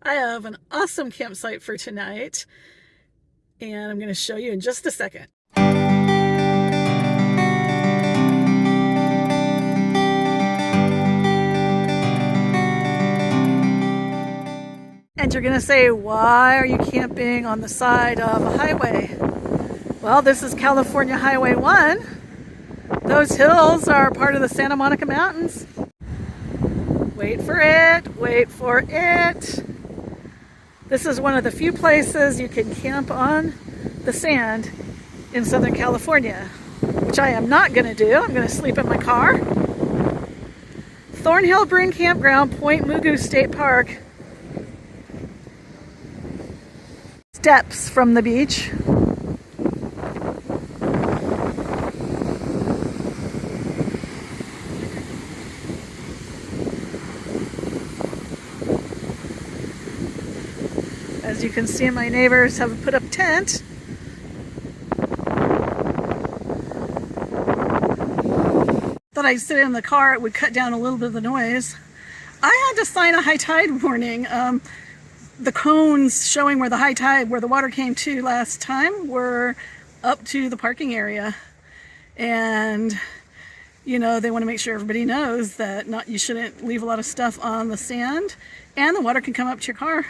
I have an awesome campsite for tonight, and I'm going to show you in just a second. And you're going to say, why are you camping on the side of a highway? Well, this is California Highway 1. Those hills are part of the Santa Monica Mountains. Wait for it, wait for it. This is one of the few places you can camp on the sand in Southern California, which I am not going to do. I'm going to sleep in my car. Thornhille, Broome Campground, Point Mugu State Park. Steps from the beach. As you can see, my neighbors have put up tent. Thought I'd sit in the car, it would cut down a little bit of the noise. I had to sign a high tide warning. The cones showing where the high tide, where the water came to last time, were up to the parking area. And you know, they want to make sure everybody knows that you shouldn't leave a lot of stuff on the sand, and the water can come up to your car.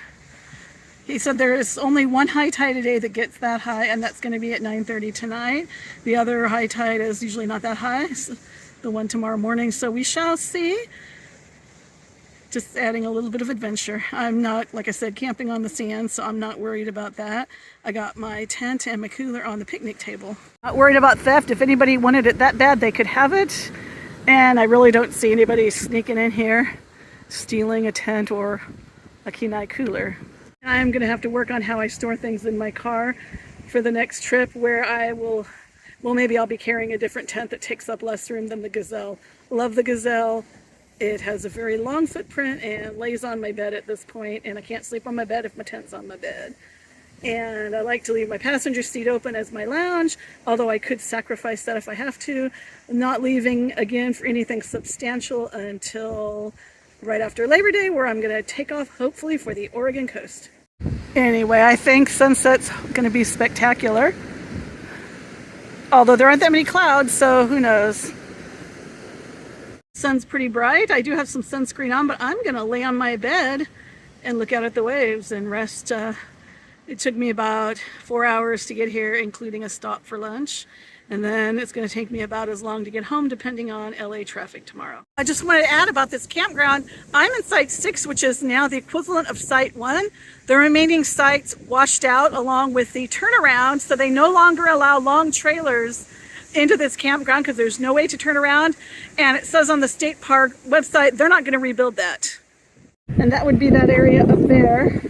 He said there is only one high tide a day that gets that high, and that's going to be at 9:30 tonight. The other high tide is usually not that high, so the one tomorrow morning. So we shall see. Just adding a little bit of adventure. I'm not, like I said, camping on the sand, so I'm not worried about that. I got my tent and my cooler on the picnic table. Not worried about theft. If anybody wanted it that bad, they could have it. And I really don't see anybody sneaking in here, stealing a tent or a Kenai cooler. I'm going to have to work on how I store things in my car for the next trip, where I will, well, maybe I'll be carrying a different tent that takes up less room than the Gazelle. Love the Gazelle. It has a very long footprint and lays on my bed at this point, and I can't sleep on my bed if my tent's on my bed. And I like to leave my passenger seat open as my lounge, although I could sacrifice that if I have to. I'm not leaving again for anything substantial until right after Labor Day, where I'm going to take off hopefully for the Oregon coast. Anyway, I think sunset's going to be spectacular. Although there aren't that many clouds, so who knows. Sun's pretty bright. I do have some sunscreen on, but I'm going to lay on my bed and look out at the waves and rest. It took me about 4 hours to get here, including a stop for lunch. And then it's going to take me about as long to get home, depending on LA traffic tomorrow. I just wanted to add about this campground. I'm in Site 6, which is now the equivalent of Site 1. The remaining sites washed out along with the turnaround, so they no longer allow long trailers into this campground because there's no way to turn around. And it says on the state park website they're not going to rebuild that. And that would be that area up there.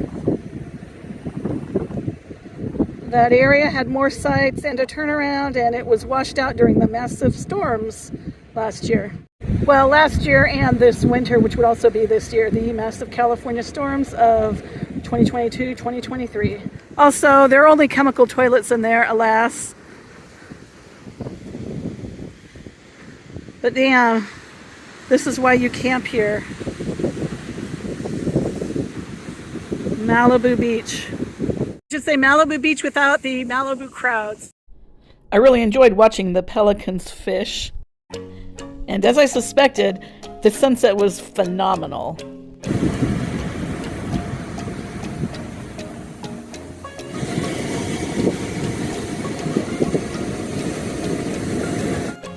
That area had more sites and a turnaround, and it was washed out during the massive storms last year. Well, last year and this winter, which would also be this year, the massive California storms of 2022, 2023. Also, there are only chemical toilets in there, alas. But damn, this is why you camp here. Malibu Beach. I should say Malibu Beach without the Malibu crowds. I really enjoyed watching the pelicans fish. And as I suspected, the sunset was phenomenal.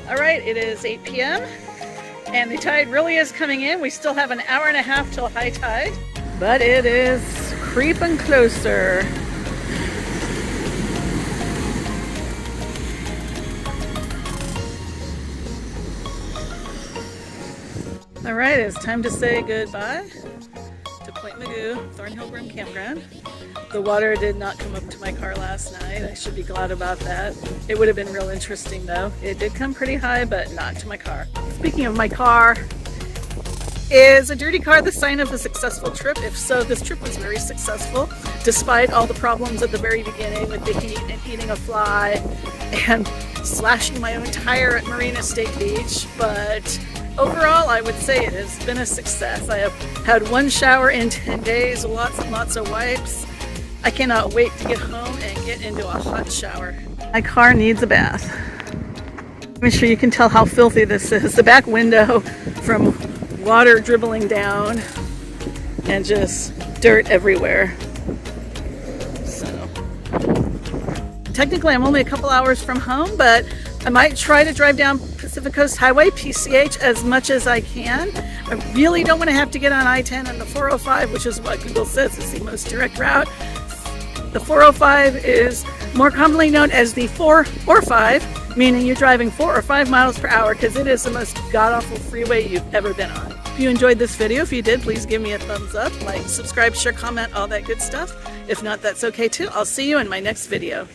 Alright, it is 8 p.m. and the tide really is coming in. We still have an hour and a half till high tide, but it is creeping closer. Alright, it's time to say goodbye to Point Mugu, Thornhille Broome Campground. The water did not come up to my car last night. I should be glad about that. It would have been real interesting though. It did come pretty high, but not to my car. Speaking of my car, is a dirty car the sign of a successful trip? If so, this trip was very successful, despite all the problems at the very beginning with the heat and eating a fly and slashing my own tire at Marina State Beach. But Overall, I would say it has been a success. I have had one shower in 10 days, lots and lots of wipes. I cannot wait to get home and get into a hot shower. My car needs a bath. Make sure you can tell how filthy this is. The back window from water dribbling down and just dirt everywhere. So, technically I'm only a couple hours from home, but I might try to drive down Pacific Coast Highway, PCH, as much as I can. I really don't want to have to get on I-10 and the 405, which is what Google says is the most direct route. The 405 is more commonly known as the 4 or 5, meaning you're driving 4 or 5 miles per hour because it is the most god-awful freeway you've ever been on. If you enjoyed this video, if you did, please give me a thumbs up, like, subscribe, share, comment, all that good stuff. If not, that's okay too. I'll see you in my next video.